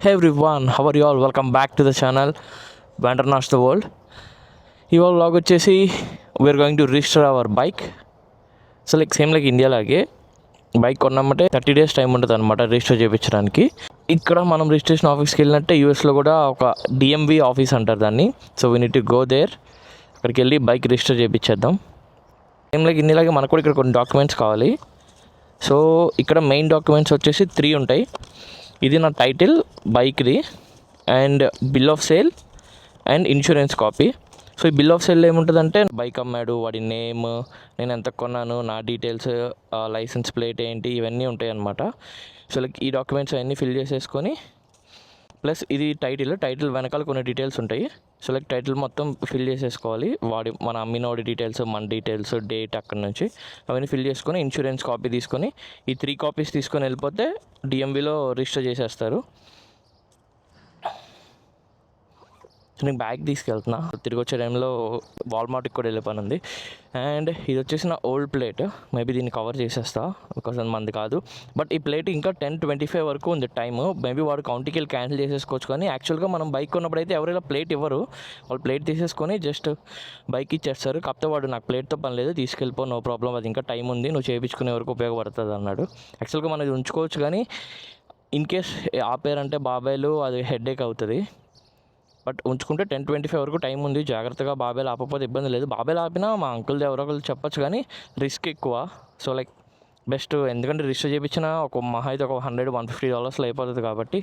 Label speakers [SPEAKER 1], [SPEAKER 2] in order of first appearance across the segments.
[SPEAKER 1] Hey everyone, how are you all? Welcome back to the channel Vandernash the World. ఇవాళ vlog వచ్చేసి we are going to register our bike. So same like India లాగే bike కొన్నామంటే 30 days time ఉంటుంది అనమాట register చేయించడానికి. ఇక్కడ మనం registration ఆఫీస్కి వెళ్ళినట్టే యూఎస్లో కూడా ఒక డిఎంవి ఆఫీస్ అంటారు దాన్ని. So we need to go there. అక్కడికి వెళ్ళి బైక్ రిజిస్టర్ చేయించేద్దాం. సేమ్ లైక్ ఇండియాలాగే మనకు కూడా ఇక్కడ కొన్ని డాక్యుమెంట్స్ కావాలి. సో ఇక్కడ మెయిన్ డాక్యుమెంట్స్ వచ్చేసి 3 ఉంటాయి. ఇది నా టైటిల్ బైక్ది, and bill of sale and insurance copy. So ఈ బిల్ ఆఫ్ సేల్ ఏముంటుందంటే బైక్ అమ్మాడు, వాడి నేమ్, నేను ఎంత కొన్నాను, నా డీటెయిల్స్, లైసెన్స్ ప్లేట్ ఏంటి, ఇవన్నీ ఉంటాయి అన్నమాట. సో లైక్ ఈ డాక్యుమెంట్స్ అవన్నీ ఫిల్ చేసేసుకొని, ప్లస్ ఇది టైటిల్ వెనకాల కొన్ని డీటెయిల్స్ ఉంటాయి. సో లైక్ టైటిల్ మొత్తం ఫిల్ చేసేసుకోవాలి. మన అమ్మినోడి డీటెయిల్స్, మన డీటెయిల్స్, డేట్, అక్కడ నుంచి అవన్నీ ఫిల్ చేసుకొని ఇన్సూరెన్స్ కాపీ తీసుకొని ఈ 3 కాపీస్ తీసుకొని వెళ్ళిపోతే డిఎంవిలో రిజిస్టర్ చేసేస్తారు. నేను బ్యాగ్ తీసుకెళ్తున్నా. తిరిగి వచ్చే టైంలో వాల్మార్ట్కి కూడా వెళ్ళే పని ఉంది. అండ్ ఇది వచ్చేసి నా ఓల్డ్ ప్లేట్. మేబీ దీన్ని కవర్ చేసేస్తా, బికాస్ అది మంది కాదు. బట్ ఈ ప్లేట్ ఇంకా 10:25 వరకు ఉంది టైము. మేబీ వాడు కౌంటీకి వెళ్ళి క్యాన్సిల్ చేసేసుకోవచ్చు. కానీ యాక్చువల్గా మనం బైక్ కొన్నప్పుడు అయితే ఎవరైనా ప్లేట్ ఇవ్వరు. వాళ్ళు ప్లేట్ తీసేసుకొని జస్ట్ బైక్ ఇచ్చేస్తారు. కాకపోతే వాడు నాకు ప్లేట్తో పని లేదు, తీసుకెళ్ళిపో, నో ప్రాబ్లం, అది ఇంకా టైం ఉంది, నువ్వు చేయించుకునే వరకు ఉపయోగపడుతుంది అన్నాడు. యాక్చువల్గా మనం ఇది ఉంచుకోవచ్చు, కానీ ఇన్ కేస్ ఆపేరంటే బాబాయ్లు అది హెడేక్ అవుతుంది. బట్ ఉంచుకుంటే 10:25 వరకు టైం ఉంది. జాగ్రత్తగా బాబాయ్ ఆపకపోతే ఇబ్బంది లేదు. బాబాయ్ ఆపినా మా అంకుల్ది ఎవరో ఒకరు చెప్పొచ్చు, కానీ రిస్క్ ఎక్కువ. సో లైక్ బెస్ట్, ఎందుకంటే రిజిస్టర్ చేయించిన ఒక మహా అయితే ఒక $100-150 అయిపోతుంది. కాబట్టి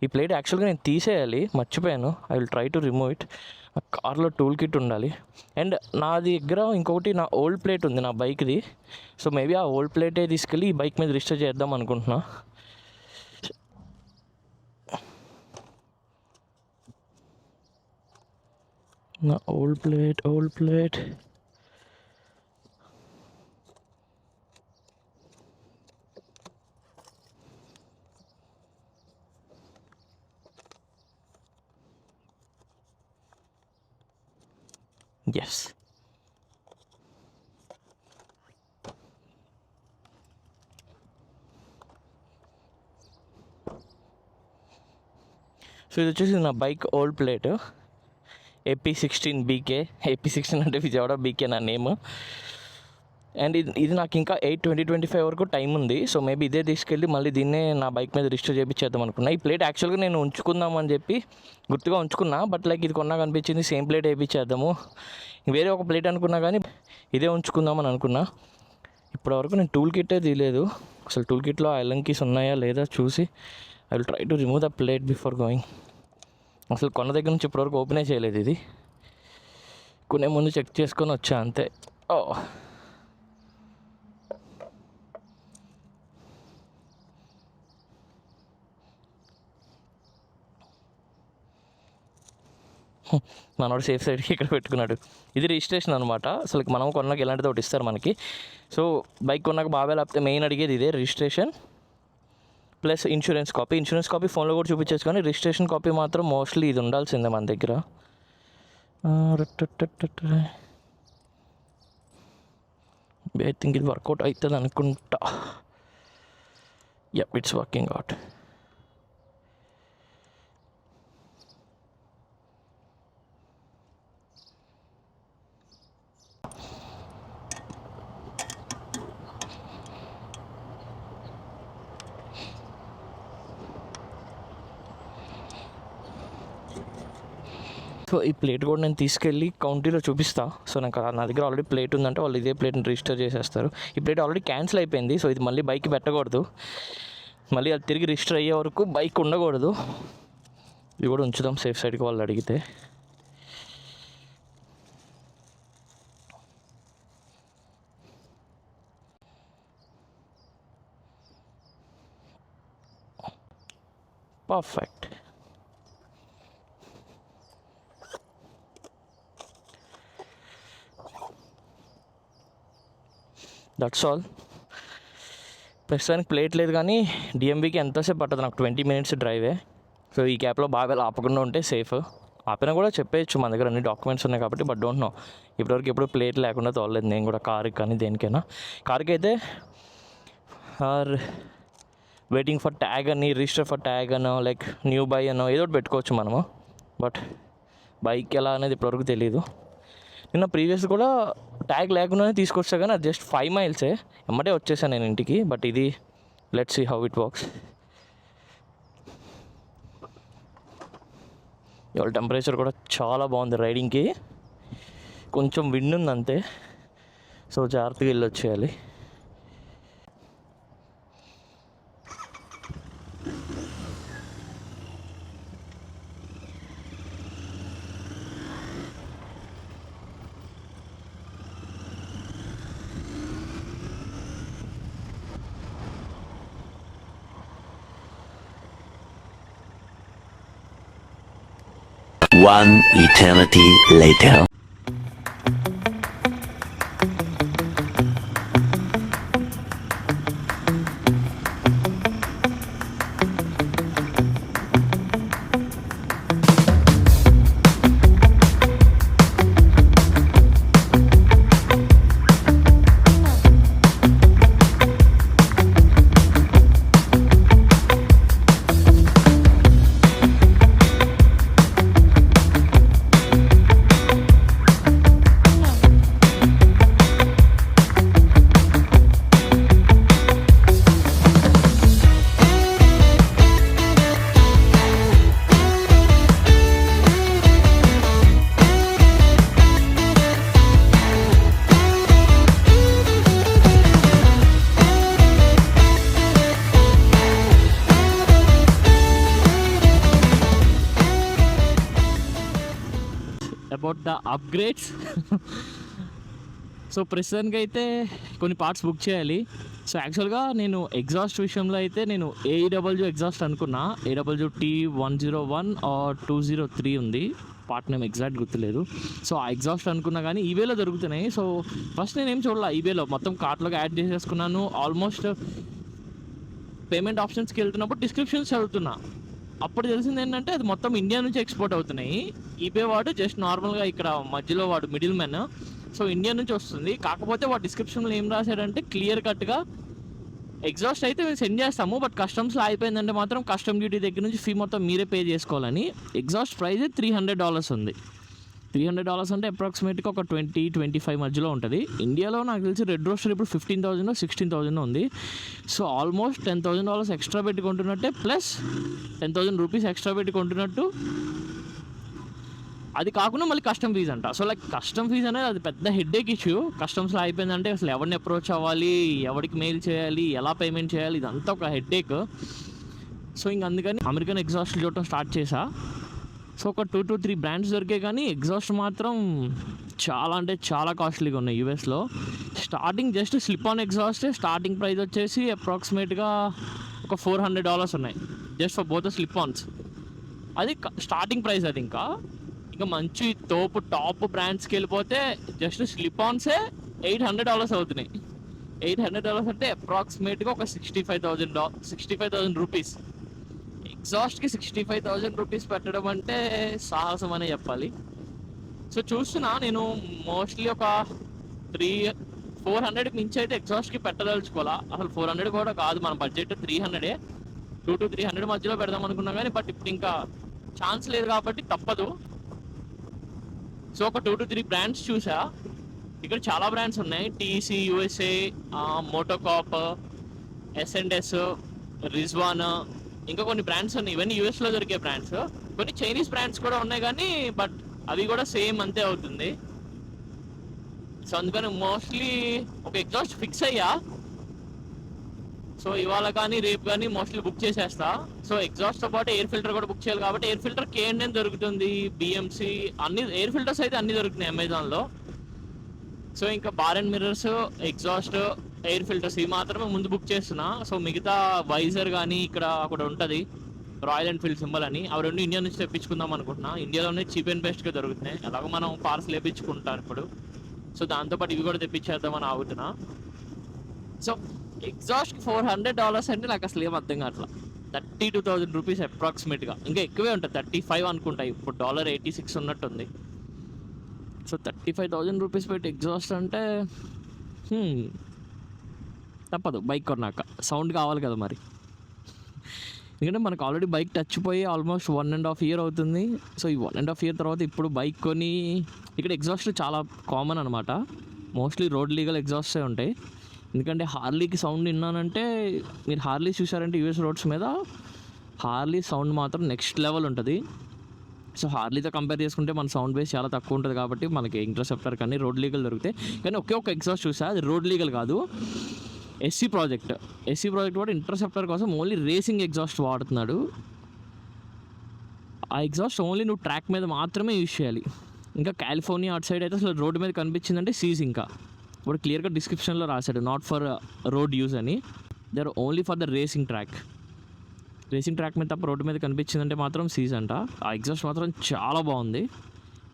[SPEAKER 1] ఈ ప్లేట్ యాక్చువల్గా నేను తీసేయాలి, మర్చిపోయాను. I will try to remove it. కార్లో టూల్ కిట్ ఉండాలి. అండ్ నా దగ్గర ఇంకొకటి నా ఓల్డ్ ప్లేట్ ఉంది నా బైక్ది. సో మేబీ ఆ ఓల్డ్ ప్లేటే తీసుకెళ్ళి ఈ బైక్ మీద రిజిస్టర్ చేద్దాం అనుకుంటున్నా. నా ఓల్డ్ ప్లేట్ ఎస్. సో ఇది వచ్చేసి నా bike old plate AP16BK. AP16 అంటే విజయవాడ, BK నా నేమ్. అండ్ ఇది నాకు ఇంకా 8/20/25 వరకు టైం ఉంది. సో మేబీ ఇదే తీసుకెళ్ళి మళ్ళీ దీన్నే నా బైక్ మీద రిజిస్టర్ చేయించేద్దాం అనుకున్నా. ఈ ప్లేట్ యాక్చువల్గా నేను ఉంచుకుందామని చెప్పి గుర్తుగా ఉంచుకున్నా. బట్ లైక్ ఇది కొన్నాక అనిపించింది సేమ్ ప్లేట్ వేయించేద్దాము. వేరే ఒక ప్లేట్ అనుకున్నా, కానీ ఇదే ఉంచుకుందామని అనుకున్నా. ఇప్పటివరకు నేను టూల్ కిట్టే తీయలేదు. అసలు టూల్ కిట్లో ఐరన్ కీస్ ఉన్నాయా లేదా చూసి I will try to remove the plate before going. అసలు కొన్న దగ్గర నుంచి ఇప్పటివరకు ఓపెనే చేయలేదు. ఇది కొనే ముందు చెక్ చేసుకొని వచ్చా అంతే. ఓ మనోడు సేఫ్ సైడ్కి ఇక్కడ పెట్టుకున్నాడు. ఇది రిజిస్ట్రేషన్ అనమాట. అసలు మనం కొన్నాక ఇలాంటిది ఒకటి ఇస్తారు మనకి. సో బైక్ కొన్నాక బాబాయ్ లేకపోతే మెయిన్ అడిగేది ఇదే, రిజిస్ట్రేషన్ ప్లస్ ఇన్సూరెన్స్ కాపీ ఫోన్లో కూడా చూపించచ్చు, కానీ రిజిస్ట్రేషన్ కాపీ మాత్రం మోస్ట్లీ ఇది ఉండాల్సిందే మన దగ్గర. ఐ థింక్ ఇది వర్కౌట్ అవుతుంది అనుకుంటా. Yup, it's working out. So ఈ ప్లేట్ కూడా నేను తీసుకెళ్ళి కౌంటీలో చూపిస్తా. సో నాకు నా దగ్గర ఆల్రెడీ ప్లేట్ ఉందంటే వాళ్ళు ఇదే ప్లేట్ని రిజిస్టర్ చేసేస్తారు. ఈ ప్లేట్ ఆల్రెడీ క్యాన్సిల్ అయిపోయింది. సో ఇది మళ్ళీ బైక్ పెట్టకూడదు, మళ్ళీ అది తిరిగి రిజిస్టర్ అయ్యే వరకు బైక్ ఉండకూడదు. ఇది కూడా ఉంచుదాం సేఫ్ సైడ్కి వాళ్ళు అడిగితే. పర్ఫెక్ట్. That's all. ప్రస్తుతానికి ప్లేట్ లేదు, కానీ డిఎంవికి ఎంతసేపు పట్టదు, నాకు 20 minutes డ్రైవే. సో ఈ గ్యాప్లో బాగా ఆపకుండా ఉంటే సేఫ్. ఆపినా కూడా చెప్పేయచ్చు, మన దగ్గర అన్ని డాక్యుమెంట్స్ ఉన్నాయి కాబట్టి. బట్ డోంట్ నో, ఇప్పటివరకు ఎప్పుడు ప్లేట్ లేకుండా తోలలేదు నేను కూడా, కార్కి కానీ దేనికైనా. కార్కి అయితే వెయిటింగ్ ఫర్ ట్యాగ్ అని, రిజిస్టర్ ఫర్ ట్యాగ్ అనో, లైక్ న్యూ బై అనో ఏదో ఒకటి పెట్టుకోవచ్చు మనము. బట్ బైక్ ఎలా అనేది ఇప్పటివరకు తెలియదు. నిన్న ప్రీవియస్ కూడా ట్యాగ్ లేకుండానే తీసుకొచ్చా, కానీ అది జస్ట్ 5 miles ఎమ్మటే వచ్చేసాను నేను ఇంటికి. బట్ ఇది let's see how it works. ఇవాళ టెంపరేచర్ కూడా చాలా బాగుంది రైడింగ్కి. కొంచెం విండ్ ఉంది అంతే, సో జాగ్రత్తగా వెళ్ళి వచ్చేయాలి.
[SPEAKER 2] One eternity later.
[SPEAKER 1] About the upgrades. So ప్రస్తుతానికి అయితే కొన్ని పార్ట్స్ బుక్ చేయాలి. సో యాక్చువల్గా నేను ఎగ్జాస్ట్ విషయంలో అయితే నేను AEW ఎగ్జాస్ట్ అనుకున్నా. AEW T101 ఆర్ 203 ఉంది, పార్ట్ నేమ్ ఎగ్జాక్ట్ గుర్తులేదు. సో ఆ ఎగ్జాస్ట్ అనుకున్నా కానీ ఈబేలో దొరుకుతున్నాయి. సో ఫస్ట్ నేనేం చూడాల, ఈబేలో మొత్తం కార్ట్లోకి యాడ్ చేసేసుకున్నాను. ఆల్మోస్ట్ పేమెంట్ ఆప్షన్స్కి వెళ్తున్నప్పుడు డిస్క్రిప్షన్స్ చదువుతున్నా. అప్పుడు తెలిసింది ఏంటంటే అది మొత్తం ఇండియా నుంచి ఎక్స్పోర్ట్ అవుతున్నాయి. ఈబే వాడు జస్ట్ నార్మల్గా ఇక్కడ మధ్యలో వాడు మిడిల్ మ్యాన్. సో ఇండియా నుంచి వస్తుంది. కాకపోతే వాడు డిస్క్రిప్షన్లో ఏం రాశాడంటే క్లియర్ కట్గా ఎగ్జాస్ట్ అయితే మేము సెండ్ చేస్తాము, బట్ కస్టమ్స్లో అయిపోయిందంటే మాత్రం కస్టమ్ డ్యూటీ దగ్గర నుంచి ఫీ మొత్తం మీరే పే చేసుకోవాలని. ఎగ్జాస్ట్ ప్రైస్ $300 ఉంది. $300 అంటే అప్రాక్సిమేట్గా ఒక 20-25 మధ్యలో ఉంటుంది. ఇండియాలో నాకు తెలిసి రెడ్ రోస్టర్ ఇప్పుడు 15,000 16,000 ఉంది. సో ఆల్మోస్ట్ $10,000 ఎక్స్ట్రా పెట్టుకుంటున్నట్టే, ప్లస్ 10,000 రూపీస్ ఎక్స్ట్రా పెట్టుకుంటున్నట్టు. అది కాకుండా మళ్ళీ కస్టమ్ ఫీజ్ అంట. సో లైక్ కస్టమ్ ఫీజ్ అనేది అది పెద్ద హెడ్ఏక్ ఇష్యూ. కస్టమ్స్లో అయిపోయిందంటే అసలు ఎవరిని అప్రోచ్ అవ్వాలి, ఎవరికి మెయిల్ చేయాలి, ఎలా పేమెంట్ చేయాలి, ఇదంతా ఒక హెడ్ఏక్. సో ఇంక అందుకని అమెరికన్ ఎగ్జాస్ట్ చూడటం స్టార్ట్ చేశా. సో ఒక 2 to 3 బ్రాండ్స్ దొరికాయి, కానీ ఎగ్జాస్ట్ మాత్రం చాలా అంటే చాలా కాస్ట్లీగా ఉన్నాయి యూఎస్లో. Starting just slip on exhaust starting price వచ్చేసి అప్రాక్సిమేట్గా ఒక $400 ఉన్నాయి just for both slip ons. అది స్టార్టింగ్ ప్రైస్. అది ఇంకా మంచి తోపు టాప్ బ్రాండ్స్కి వెళ్ళిపోతే జస్ట్ స్లిప్ ఆన్సే $800 అవుతున్నాయి. $800 అంటే అప్రాక్సిమేట్గా ఒక 65,000 రూపీస్. ఎగ్జాస్ట్కి 65,000 రూపీస్ పెట్టడం అంటే సాహసం అనే చెప్పాలి. సో చూస్తున్నా నేను మోస్ట్లీ ఒక 400కి మించి అయితే ఎగ్జాస్ట్కి పెట్టదలుచుకోవాలా. అసలు 400 కూడా కాదు, మన బడ్జెట్ 300, 2 to 300 మధ్యలో పెడదాం అనుకున్నా కానీ, బట్ ఇప్పుడు ఇంకా ఛాన్స్ లేదు కాబట్టి తప్పదు. సో ఒక 2 to 3 బ్రాండ్స్ చూసా. ఇక్కడ చాలా బ్రాండ్స్ ఉన్నాయి. TC USA, మోటోకాప్, S&S, రిజ్వాన్, ఇంకా కొన్ని బ్రాండ్స్ ఉన్నాయి. ఇవన్నీ యూఎస్లో దొరికే బ్రాండ్స్. కొన్ని చైనీస్ బ్రాండ్స్ కూడా ఉన్నాయి కానీ బట్ అవి కూడా సేమ్ అంతే అవుతుంది. సో అందుకని మోస్ట్లీ ఒక ఎగ్జాస్ట్ ఫిక్స్ అయ్యా. సో ఇవాళ కానీ రేపు కానీ మోస్ట్లీ బుక్ చేసేస్తా. సో ఎగ్జాస్ట్తో పాటు ఎయిర్ ఫిల్టర్ కూడా బుక్ చేయాలి కాబట్టి ఎయిర్ ఫిల్టర్ K&N దొరుకుతుంది, BMC, అన్ని ఎయిర్ ఫిల్టర్స్ అయితే అన్ని దొరుకుతున్నాయి అమెజాన్లో. సో ఇంకా bar and mirrors, exhaust, air filters ఇవి మాత్రమే ముందు బుక్ చేస్తున్నా. సో మిగతా వైజర్ కానీ ఇక్కడ ఒకటి ఉంటుంది రాయల్ ఎన్ఫీల్డ్ సింబల్ అని, అవి రెండు ఇండియా నుంచి తెప్పించుకుందాం అనుకుంటున్నా. ఇండియాలోనే చీప్ అండ్ బెస్ట్గా దొరుకుతున్నాయి. అలాగే మనం పార్సల్ వేయించుకుంటాం ఇప్పుడు. సో దాంతోపాటు ఇవి కూడా తెప్పించేద్దామని ఆగుతున్నా. సో ఎగ్జాస్ట్కి $400 అంటే నాకు అసలు ఏం అర్థం కావట్లా. 32,000 రూపీస్ అప్రాక్సిమేట్గా, ఇంకా ఎక్కువే ఉంటుంది, 35 అనుకుంటా. ఇప్పుడు $86 ఉన్నట్టుంది. సో 35,000 రూపీస్ పెట్టి ఎగ్జాస్ట్ అంటే తప్పదు, బైక్ కొన్నాక సౌండ్ కావాలి కదా మరి. ఎందుకంటే మనకు ఆల్రెడీ బైక్ టచ్ పోయి ఆల్మోస్ట్ 1.5 year అవుతుంది. సో ఈ 1.5 year తర్వాత ఇప్పుడు బైక్ కొని ఇక్కడ ఎగ్జాస్ట్ చాలా కామన్ అనమాట. మోస్ట్లీ రోడ్ లీగల్ ఎగ్జాస్టే ఉంటాయి. ఎందుకంటే హార్లీకి సౌండ్ విన్నానంటే, మీరు హార్లీ చూసారంటే యూఎస్ రోడ్స్ మీద హార్లీ సౌండ్ మాత్రం నెక్స్ట్ లెవెల్ ఉంటుంది. సో హార్లీతో కంపేర్ చేసుకుంటే మన సౌండ్ బేస్ చాలా తక్కువ ఉంటుంది కాబట్టి మనకి ఇంటర్సెప్టర్ కానీ రోడ్ లీగల్ దొరుకుతాయి. కానీ ఒకే ఒక ఎగ్జాస్ట్ చూసా, అది రోడ్ లీగల్ కాదు, ఎస్సీ ప్రాజెక్ట్ కూడా ఇంటర్సెప్టర్ కోసం ఓన్లీ రేసింగ్ ఎగ్జాస్ట్ వాడుతున్నాడు. ఆ ఎగ్జాస్ట్ ఓన్లీ నువ్వు ట్రాక్ మీద మాత్రమే యూజ్ చేయాలి. ఇంకా కాలిఫోర్నియా అటు సైడ్ అయితే అసలు రోడ్డు మీద కనిపించిందంటే సీజ్. ఇంకా ఇప్పుడు క్లియర్గా డిస్క్రిప్షన్లో రాశాడు నాట్ ఫర్ రోడ్ యూజ్ అని, they are only for the racing track మీద తప్ప రోడ్డు మీద కనిపించిందంటే మాత్రం సీజ్ అంట. ఆ ఎగ్జాస్ట్ మాత్రం చాలా బాగుంది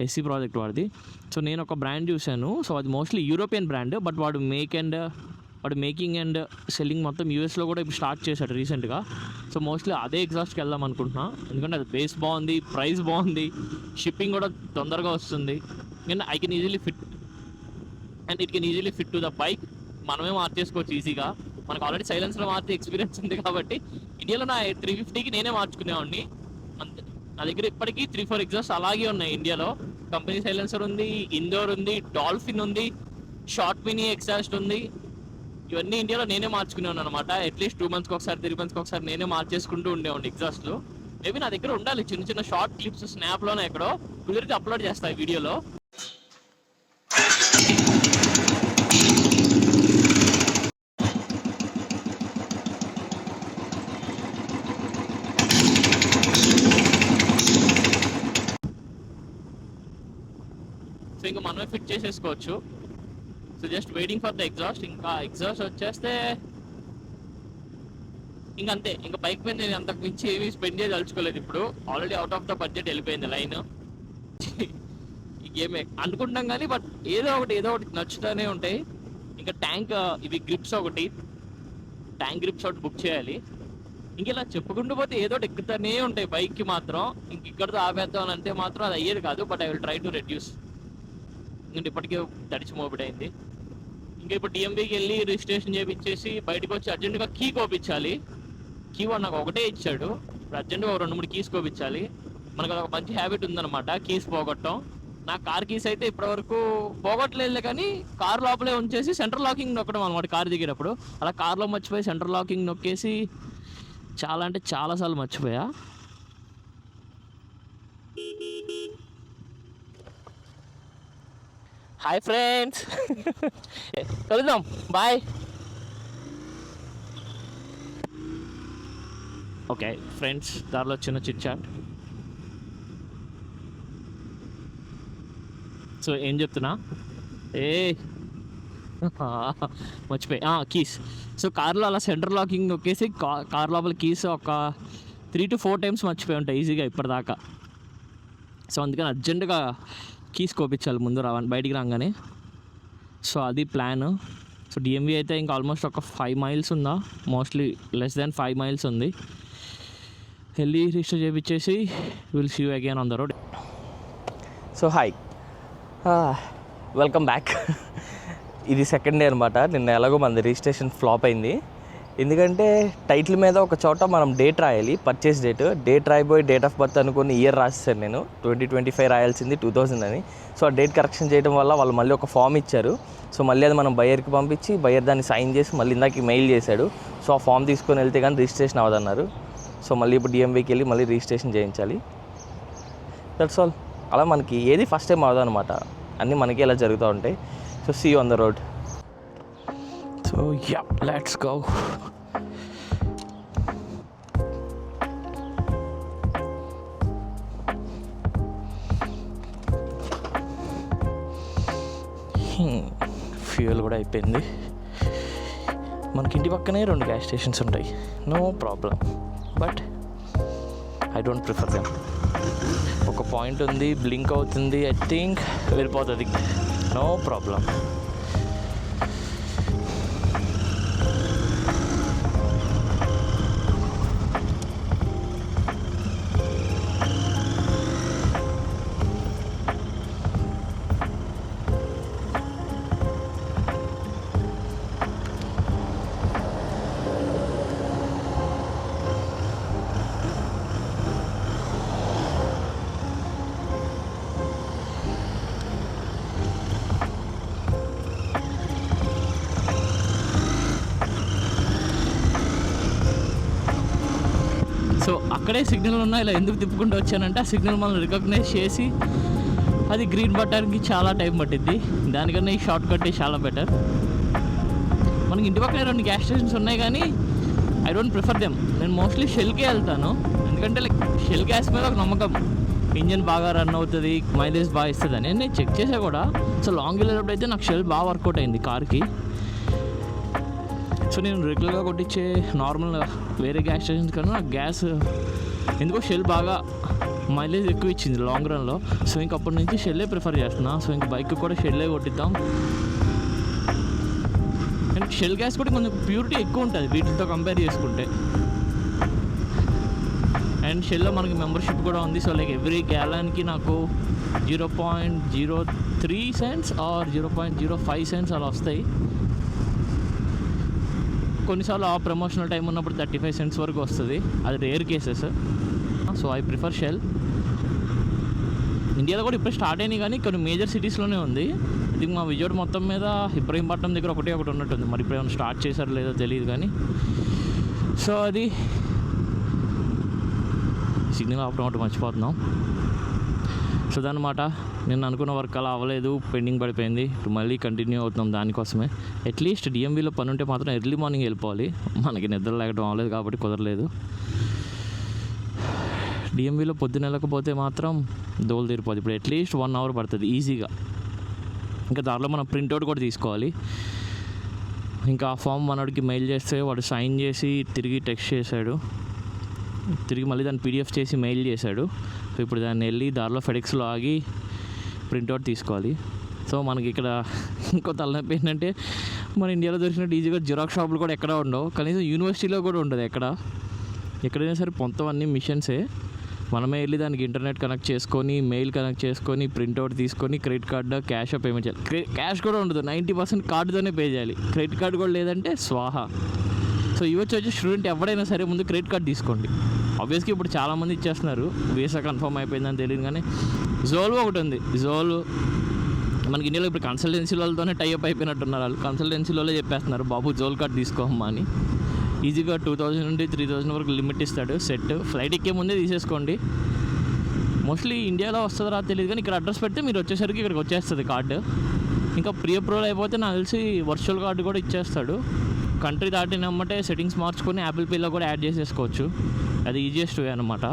[SPEAKER 1] ఎస్సీ ప్రాజెక్ట్ వాడిది. సో నేను ఒక బ్రాండ్ చూశాను. సో అది మోస్ట్లీ యూరోపియన్ బ్రాండ్, బట్ వాడు మేకింగ్ అండ్ సెల్లింగ్ మొత్తం యూఎస్లో కూడా ఇప్పుడు స్టార్ట్ చేశాడు రీసెంట్గా. సో మోస్ట్లీ అదే ఎగ్జాస్ట్కి వెళ్దాం అనుకుంటున్నా. ఎందుకంటే అది బేస్ బాగుంది, ప్రైస్ బాగుంది, షిప్పింగ్ కూడా తొందరగా వస్తుంది. And it can easily fit to the bike. మనమే మార్చేసుకోవచ్చు ఈజీగా. మనకు ఆల్రెడీ సైలెన్స్లో మార్చే ఎక్స్పీరియన్స్ ఉంది కాబట్టి ఇండియాలో నా 350కి నేనే మార్చుకునేవాడిని. అంతే, నా దగ్గర ఇప్పటికీ 3-4 ఎగ్జాస్ట్ అలాగే ఉన్నాయి ఇండియాలో. కంపెనీ సైలెన్సర్ ఉంది, ఇండోర్ ఉంది, డాల్ఫిన్ ఉంది, షార్ట్ మినీ ఎగ్జాస్ట్ ఉంది. ఇవన్నీ ఇండియాలో నేనే మార్చుకునేవాను అనమాట. అట్లీస్ట్ 2 monthsకి ఒకసారి 3 monthsకి ఒకసారి నేనే మార్చేసుకుంటూ ఉండేవాడిని ఎగ్జాస్ట్లు. మేబీ నా దగ్గర ఉండాలి చిన్న చిన్న షార్ట్ క్లిప్స్ స్నాప్లోనే ఎక్కడో కుదిరితే అప్లోడ్ చేస్తాను ఈ వీడియోలో. సో ఇంకా మనమే ఫిట్ చేసేసుకోవచ్చు. So just waiting for the exhaust. ఇంకా ఎగ్జాస్ట్ వచ్చేస్తే ఇంకంతే. ఇంకా బైక్ మీద నేను అంతకు మించి ఏమీ స్పెండ్ చేయదలుచుకోలేదు. ఇప్పుడు already out of the budget వెళ్ళిపోయింది లైన్. ఏమే అనుకుంటాం కానీ బట్ ఏదో ఒకటి నచ్చుతూనే ఉంటాయి. ఇంకా ట్యాంక్ గ్రిప్స్ ట్యాంక్ గ్రిప్స్ ఒకటి బుక్ చేయాలి. ఇంక ఇలా చెప్పుకుంటూ పోతే ఏదో ఒకటి ఎక్కుతూనే ఉంటాయి బైక్కి మాత్రం. ఇంక ఇక్కడితో ఆపేద్దాం అని అంటే మాత్రం అది అయ్యేది కాదు. But I will try to reduce. ఎందుకంటే ఇప్పటికే తడిచి మోపిడైంది. ఇంకా ఇప్పుడు డిఎంవీకి వెళ్ళి రిజిస్ట్రేషన్ చేయించేసి బయటకు వచ్చి అర్జెంటుగా కీ కోపించాలి. కీ వాడు నాకు ఒకటే ఇచ్చాడు. ఇప్పుడు అర్జెంటుగా 2-3 కీస్ కోపించాలి. మనకు ఒక మంచి హ్యాబిట్ ఉందన్నమాట కీస్ పోగొట్టడం. నా కార్ కీస్ అయితే ఇప్పటివరకు పోగొట్టలేదు, కానీ కార్ లోపలే ఉంచేసి సెంట్రల్ లాకింగ్ నొక్కడం అనమాట. కార్ దిగేటప్పుడు అలా కార్లో మర్చిపోయి సెంట్రల్ లాకింగ్ నొక్కేసి చాలాసార్లు మర్చిపోయా. హాయ్ ఫ్రెండ్స్, కలుద్దాం, బాయ్. ఓకే ఫ్రెండ్స్, దారిలో చిన్న చిట్ చాట్. సో ఏం చెప్తున్నా, మర్చిపోయి కీస్. సో కార్లో అలా సెంటర్ లాకింగ్ నొక్కేసి కార్ లోపల కీస్ ఒక 3 to 4 times మర్చిపోయి ఉంటాయి ఈజీగా ఇప్పటిదాకా. సో అందుకని అర్జెంటుగా కీస్ కోపించాలి ముందు బయటికి రాగానే. సో అది ప్లాన్. సో డిఎంవీ అయితే ఇంకా ఆల్మోస్ట్ ఒక 5 miles ఉందా, మోస్ట్లీ less than 5 miles ఉంది. వెళ్ళి రిజిస్టర్ చేయించేసి will see you again on the road. So hi, welcome back. ఇది సెకండ్ డే అనమాట. నిన్న ఎలాగో మనది రిజిస్ట్రేషన్ ఫ్లాప్ అయింది. ఎందుకంటే టైటిల్ మీద ఒక చోట మనం డేట్ రాయాలి, పర్చేస్ డేట్ రాయిపోయి డేట్ ఆఫ్ బర్త్ అనుకుని ఇయర్ రాసేసాను నేను. 2025 రాయాల్సింది 2000 అని. సో ఆ డేట్ కరెక్షన్ చేయడం వల్ల వాళ్ళు మళ్ళీ ఒక ఫామ్ ఇచ్చారు. సో మళ్ళీ అది మనం బయ్యర్కి పంపించి బయ్యర్ దాన్ని సైన్ చేసి మళ్ళీ ఇందాక మెయిల్ చేశాడు. సో ఆ ఫామ్ తీసుకొని వెళ్తే కానీ రిజిస్ట్రేషన్ అవ్వదన్నారు. సో మళ్ళీ ఇప్పుడు డిఎంవీకి వెళ్ళి మళ్ళీ రిజిస్ట్రేషన్ చేయించాలి. That's all. అలా మనకి ఏది ఫస్ట్ టైం అవ్వదన్నమాట, అన్నీ మనకి ఎలా జరుగుతూ ఉంటాయి. So see you on the road. So yeah, let's go. Fuel కూడా అయిపోయింది. మనకి ఇంటి పక్కనే 2 గ్యాస్ స్టేషన్స్ ఉంటాయి, no problem. But I don't prefer them. ఒక పాయింట్ ఉంది, బ్లింక్ అవుతుంది, ఐ థింక్ వెళ్ళిపోతుంది, నో ప్రాబ్లం. అక్కడే సిగ్నల్ ఉన్నా ఇలా ఎందుకు తిప్పుకుంటూ వచ్చానంటే ఆ సిగ్నల్ మనల్ని రికగ్నైజ్ చేసి అది గ్రీన్ బట్టన్కి చాలా టైం పట్టింది. దానికన్నా ఈ షార్ట్ కట్ చాలా బెటర్. మనకి ఇంటి పక్కనే 2 గ్యాస్ స్టేషన్స్ ఉన్నాయి, కానీ ఐ డోంట్ ప్రిఫర్ దెమ్. నేను మోస్ట్లీ షెల్కే వెళ్తాను, ఎందుకంటే లైక్ షెల్ గ్యాస్ మీద ఒక నమ్మకం, ఇంజన్ బాగా రన్ అవుతుంది, మైలేజ్ బాగా ఇస్తుంది అని నేను చెక్ చేసా కూడా. సో లాంగ్ వెళ్ళేటప్పుడు అయితే నాకు షెల్ బాగా వర్కౌట్ అయింది కార్కి. సో నేను రెగ్యులర్గా కొట్టించే నార్మల్ వేరే గ్యాస్ స్టేషన్స్ కన్నా నాకు గ్యాస్ ఎందుకో షెల్ బాగా మైలేజ్ ఎక్కువ ఇచ్చింది లాంగ్ రన్లో. సో ఇంక అప్పటి నుంచి షెల్లే ప్రిఫర్ చేస్తున్నా. సో ఇంక బైక్ కూడా షెల్లే కొట్టిద్దాం. అండ్ షెల్ గ్యాస్ కూడా కొంచెం ప్యూరిటీ ఎక్కువ ఉంటుంది వీటితో కంపేర్ చేసుకుంటే. అండ్ షెల్లో మనకి మెంబర్షిప్ కూడా ఉంది. సో లైక్ ఎవ్రీ గ్యాలన్కి నాకు 0.03 సెంట్స్ ఆర్ 0.05 సెంట్స్ అలా వస్తాయి. కొన్నిసార్లు ఆ ప్రమోషనల్ టైం ఉన్నప్పుడు 35 సెంట్స్ వరకు వస్తుంది. అది rare cases. So I prefer Shell. ఇండియాలో కూడా ఇప్పుడు స్టార్ట్ అయినాయి, కానీ కొన్ని మేజర్ సిటీస్లోనే ఉంది. ఇది మా విజయవాడ మొత్తం మీద ఇబ్రహీంపట్నం దగ్గర ఒకటి ఉన్నట్టుంది. మరి ఇప్పుడు ఏమైనా స్టార్ట్ చేశారో లేదో తెలియదు, కానీ సో అది సిగ్నల్ ఆపడం ఒకటి మర్చిపోతున్నాం. సో దానమాట నేను అనుకున్న వర్క్ అలా అవ్వలేదు, పెండింగ్ పడిపోయింది. ఇప్పుడు మళ్ళీ కంటిన్యూ అవుతున్నాం దానికోసమే. అట్లీస్ట్ డిఎంవీలో పని ఉంటే మాత్రం ఎర్లీ మార్నింగ్ వెళ్ళిపోవాలి. మనకి నిద్ర లేకడం అవ్వలేదు కాబట్టి కుదరలేదు. డిఎంవీలో పొద్దున వెళ్ళకపోతే మాత్రం దోలు తీరిపోతుంది. ఇప్పుడు అట్లీస్ట్ 1 అవర్ పడుతుంది ఈజీగా. ఇంకా దాంట్లో మనం ప్రింట్అవుట్ కూడా తీసుకోవాలి. ఇంకా ఆ ఫామ్ మనోడికి మెయిల్ చేస్తే వాడు సైన్ చేసి తిరిగి టెక్స్ట్ చేశాడు, తిరిగి మళ్ళీ దాన్ని పీడిఎఫ్ చేసి మెయిల్ చేశాడు. సో ఇప్పుడు దాన్ని వెళ్ళి దారిలో ఫెడెక్స్లో ఆగి ప్రింట్అవుట్ తీసుకోవాలి. సో మనకి ఇక్కడ ఇంకో తలనొప్పి ఏంటంటే మన ఇండియాలో దొరికినట్టు ఈజీగా జిరాక్స్ షాపులు కూడా ఎక్కడ ఉండవు. కనీసం యూనివర్సిటీలో కూడా ఉండదు. ఎక్కడైనా సరే మొత్తం అన్ని మిషన్సే. మనమే వెళ్ళి దానికి ఇంటర్నెట్ కనెక్ట్ చేసుకొని, మెయిల్ కనెక్ట్ చేసుకొని, ప్రింట్అవుట్ తీసుకొని, క్రెడిట్ కార్డు క్యాష్ పేమెంట్ చేయాలి. క్యాష్ కూడా ఉండదు, 90% కార్డుతోనే పే చేయాలి. క్రెడిట్ కార్డు కూడా లేదంటే స్వాహా. సో వచ్చి స్టూడెంట్ ఎవడైనా సరే ముందు క్రెడిట్ కార్డ్ తీసుకోండి. ఆబ్వియస్గా ఇప్పుడు చాలామంది ఇచ్చేస్తున్నారు, వీసా కన్ఫర్మ్ అయిపోయిందని తెలియదు. కానీ జోల్వో ఒకటి ఉంది. మనకి ఇండియాలో ఇప్పుడు కన్సల్టెన్సీ వాళ్ళతోనే టైఅప్ అయిపోయినట్టున్నారు. వాళ్ళు కన్సల్టెన్సీ వాళ్ళే చెప్పేస్తున్నారు, బాబు జోల్ కార్డ్ తీసుకోమ్మా అని. ఈజీగా 2000 నుండి 3000 వరకు లిమిట్ ఇస్తాడు సెట్. ఫ్లైట్ ఎక్కే ముందే తీసేసుకోండి. మోస్ట్లీ ఇండియాలో వస్తుందో రాదో తెలియదు, కానీ ఇక్కడ అడ్రస్ పెడితే మీరు వచ్చేసరికి ఇక్కడికి వచ్చేస్తుంది కార్డు. ఇంకా ప్రీ అప్రూవల్ అయిపోతే నాకు తెలిసి వర్చువల్ కార్డు కూడా ఇచ్చేస్తాడు. కంట్రీ దాటినమ్మంటే సెట్టింగ్స్ మార్చుకొని యాపిల్ పేలో కూడా యాడ్ చేసేసుకోవచ్చు. అది ఈజియెస్ట్ వే అనమాట.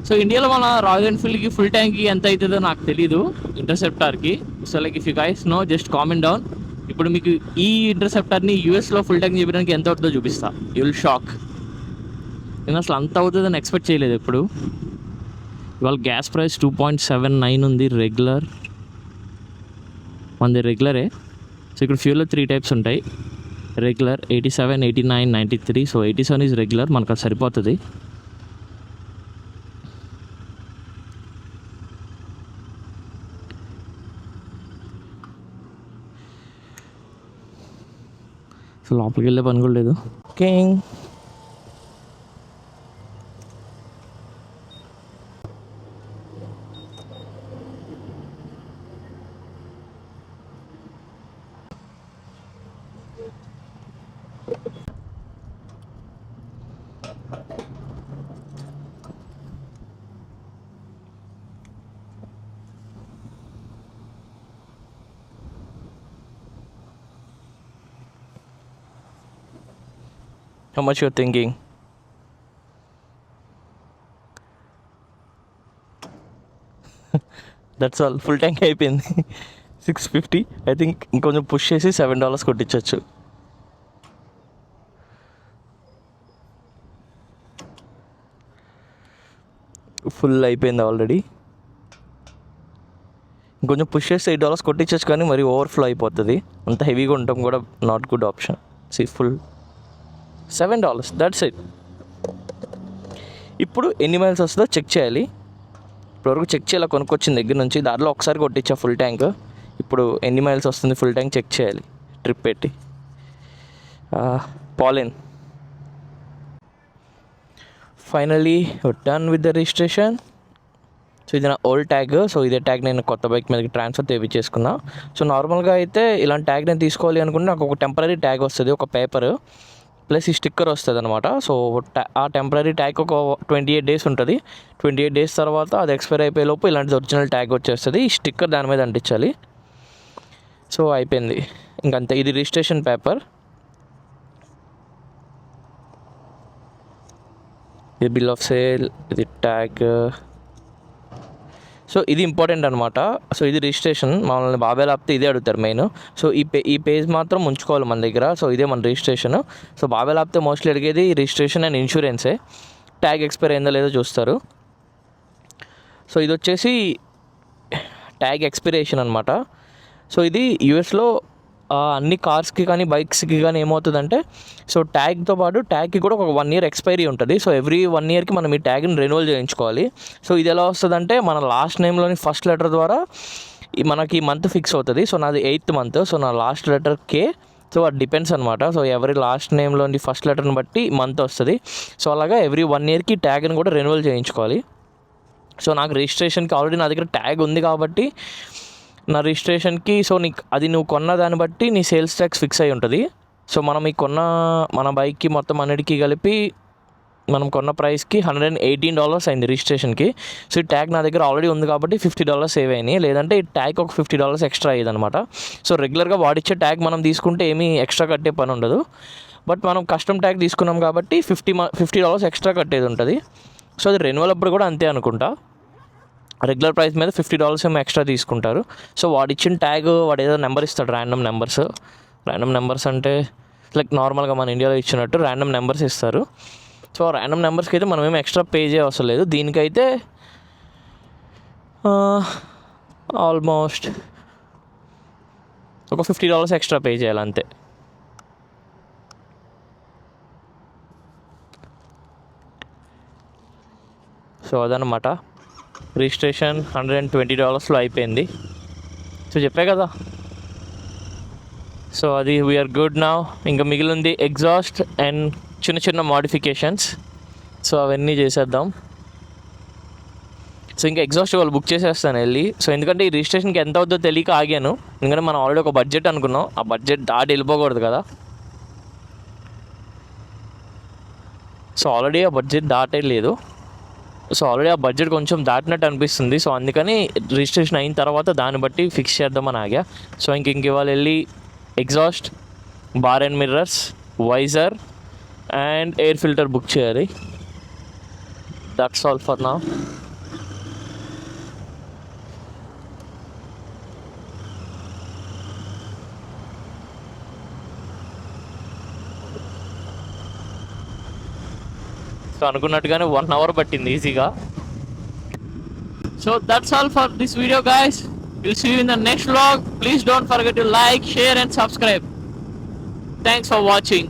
[SPEAKER 1] సో ఇండియాలో మన రాయల్ ఎన్ఫీల్డ్కి ఫుల్ ట్యాంక్కి ఎంత అవుతుందో నాకు తెలీదు, ఇంటర్సెప్టార్కి. So like if you guys know just comment down. ఇప్పుడు మీకు ఈ ఇంటర్సెప్టార్ని యూఎస్లో ఫుల్ ట్యాంక్ చేయడానికి ఎంత అవుతుందో చూపిస్తా. You will shock. నేను అసలు అంత అవుతుందని ఎక్స్పెక్ట్ చేయలేదు ఎప్పుడు. ఇవాళ గ్యాస్ ప్రైస్ 2.79 ఉంది రెగ్యులర్. మనది రెగ్యులరే. సో ఇక్కడ ఫ్యూల్లో 3 టైప్స్ ఉంటాయి. రెగ్యులర్ 87, 89, 93. సో 87 ఈజ్ రెగ్యులర్, మనకు అది సరిపోతుంది. సో లోపలికి వెళ్ళే పని కూడా లేదు. Okay, how much you're thinking? That's all. Full tank అయిపోయింది. 650. ఐ థింక్ ఇంకొంచెం పుష్ చేసి $7 కొట్టించవచ్చు. ఫుల్ అయిపోయింది ఆల్రెడీ. ఇంకొంచెం పుష్ చేసి $8 కొట్టించవచ్చు, కానీ మరి ఓవర్ఫ్లో అయిపోతుంది. అంత హెవీగా ఉండటం కూడా not good option. See full $7, that's it. ఇప్పుడు ఎన్ని మైల్స్ వస్తుందో చెక్ చేయాలి. ఇప్పటివరకు చెక్ చేయాలి కొనుక్కొచ్చిన దగ్గర నుంచి. దారిలో ఒకసారి కొట్టించా ఫుల్ ట్యాంక్. ఇప్పుడు ఎన్ని మైల్స్ వస్తుంది ఫుల్ ట్యాంక్ చెక్ చేయాలి ట్రిప్ పెట్టి. Pollen finally done with the registration. So ఇది నా ఓల్డ్ ట్యాగ్. సో ఇదే ట్యాగ్ నేను కొత్త బైక్ మీదకి ట్రాన్స్ఫర్ చేయించేసుకున్నా. సో నార్మల్గా అయితే ఇలాంటి ట్యాగ్ నేను తీసుకోవాలి అనుకుంటే నాకు ఒక టెంపరీ ట్యాగ్ వస్తుంది, ఒక ప్లస్ ఈ స్టిక్కర్ వస్తుంది అనమాట. సో ఆ టెంపరీ ట్యాగ్ ఒక 28 days ఉంటుంది. 28 days తర్వాత అది ఎక్స్పైర్ అయిపోయే లోపు ఇలాంటిది ఒరిజినల్ ట్యాగ్ వచ్చేస్తుంది. ఈ స్టిక్కర్ దాని మీద అంటించాలి. సో అయిపోయింది ఇంకంతే. ఇది రిజిస్ట్రేషన్ పేపర్, ఇది బిల్ ఆఫ్ సేల్, ఇది ట్యాగ్. సో ఇది ఇంపార్టెంట్ అనమాట. సో ఇది రిజిస్ట్రేషన్. మమ్మల్ని బాబాయ్ లేకపోతే ఇదే అడుగుతారు మెయిన్. సో ఈ పేజ్ మాత్రం ఉంచుకోవాలి మన దగ్గర. సో ఇదే మన రిజిస్ట్రేషన్. సో బాబాయ్ లేకపోతే మోస్ట్లీ అడిగేది రిజిస్ట్రేషన్ అండ్ ఇన్సూరెన్సే. ట్యాగ్ ఎక్స్పైర్ అయిందో లేదో చూస్తారు. సో ఇది వచ్చేసి ట్యాగ్ ఎక్స్పిరేషన్ అనమాట. సో ఇది యూఎస్లో అన్ని కార్స్కి కానీ బైక్స్కి కానీ ఏమవుతుందంటే, సో ట్యాగ్తో పాటు ట్యాగ్కి కూడా ఒక 1 year ఎక్స్పైరీ ఉంటుంది. సో ఎవ్రీ 1 yearకి మనం ఈ ట్యాగ్ని రెన్యువల్ చేయించుకోవాలి. సో ఇది ఎలా వస్తుందంటే, మన లాస్ట్ నేమ్లోని ఫస్ట్ లెటర్ ద్వారా మనకి మంత్ ఫిక్స్ అవుతుంది. సో నాది 8th month. సో నా లాస్ట్ లెటర్ కే. సో అది డిపెండ్స్ అనమాట. సో ఎవరి లాస్ట్ నేమ్లోని ఫస్ట్ లెటర్ని బట్టి మంత్ వస్తుంది. సో అలాగా ఎవ్రీ 1 yearకి ట్యాగ్ని కూడా రెన్యువల్ చేయించుకోవాలి. సో నాకు రిజిస్ట్రేషన్కి ఆల్రెడీ నా దగ్గర ట్యాగ్ ఉంది కాబట్టి నా రిజిస్ట్రేషన్కి సో అది నువ్వు కొన్న దాన్ని బట్టి నీ సేల్స్ ట్యాక్స్ ఫిక్స్ అయి ఉంటుంది. సో మనం ఈ మన బైక్కి మొత్తం అన్నిటికీ కలిపి మనం కొన్న ప్రైస్కి $118 అయింది రిజిస్ట్రేషన్కి. సో ఈ ట్యాగ్ నా దగ్గర ఆల్రెడీ ఉంది కాబట్టి $50 సేవ్ అయినాయి. లేదంటే ఈ ట్యాగ్ ఒక $50 ఎక్స్ట్రా అయ్యేది అనమాట. సో రెగ్యులర్గా వాడిచ్చే ట్యాగ్ మనం తీసుకుంటే ఏమీ ఎక్స్ట్రా కట్టే పని ఉండదు. బట్ మనం కస్టమ్ ట్యాగ్ తీసుకున్నాం కాబట్టి $50 ఎక్స్ట్రా కట్టేది ఉంటుంది. సో అది రెన్యువల్ అప్పుడు కూడా అంతే అనుకుంటా. రెగ్యులర్ ప్రైస్ మీద $50 ఏమో ఎక్స్ట్రా తీసుకుంటారు. సో వాడు ఇచ్చిన ట్యాగ్ వాడు ఏదో నెంబర్ ఇస్తాడు, ర్యాండమ్ నెంబర్స్ అంటే లైక్ నార్మల్గా మన ఇండియాలో ఇచ్చినట్టు ర్యాండమ్ నెంబర్స్ ఇస్తారు. సో ఆ ర్యాండమ్ నెంబర్స్కి అయితే మనం ఏమి ఎక్స్ట్రా పే చేయవసరం లేదు. దీనికైతే ఆల్మోస్ట్ ఒక $50 ఎక్స్ట్రా పే చేయాలి అంతే. సో అదనమాట రిజిస్ట్రేషన్. $120లో అయిపోయింది. సో చెప్పే కదా. సో అది వీఆర్ గుడ్ నౌ. ఇంకా మిగిలింది ఎగ్జాస్ట్ అండ్ చిన్న మోడిఫికేషన్స్. సో అవన్నీ చేసేద్దాం. సో ఇంకా ఎగ్జాస్ట్ వాళ్ళు బుక్ చేసేస్తాను వెళ్ళి. సో ఎందుకంటే ఈ రిజిస్ట్రేషన్కి ఎంత అవుతుందో తెలియక ఆగాను. ఎందుకంటే మనం ఆల్రెడీ ఒక బడ్జెట్ అనుకున్నాం, ఆ బడ్జెట్ దాటి వెళ్ళిపోకూడదు కదా. సో ఆల్రెడీ ఆ బడ్జెట్ దాటే లేదు. సో ఆల్రెడీ ఆ బడ్జెట్ కొంచెం దాటినట్టు అనిపిస్తుంది. సో అందుకని రిజిస్ట్రేషన్ అయిన తర్వాత దాన్ని బట్టి ఫిక్స్ చేద్దామని ఆగా. సో ఇంక ఇవాళ వెళ్ళి exhaust, bar and mirrors, visor and air filter book చేయాలి. That's all for now. So అనుకున్నట్టుగానే 1 hour పట్టింది ఈజీగా. So that's all for this video guys. Will see you in the next vlog. Please don't forget to like, share and subscribe. Thanks for watching.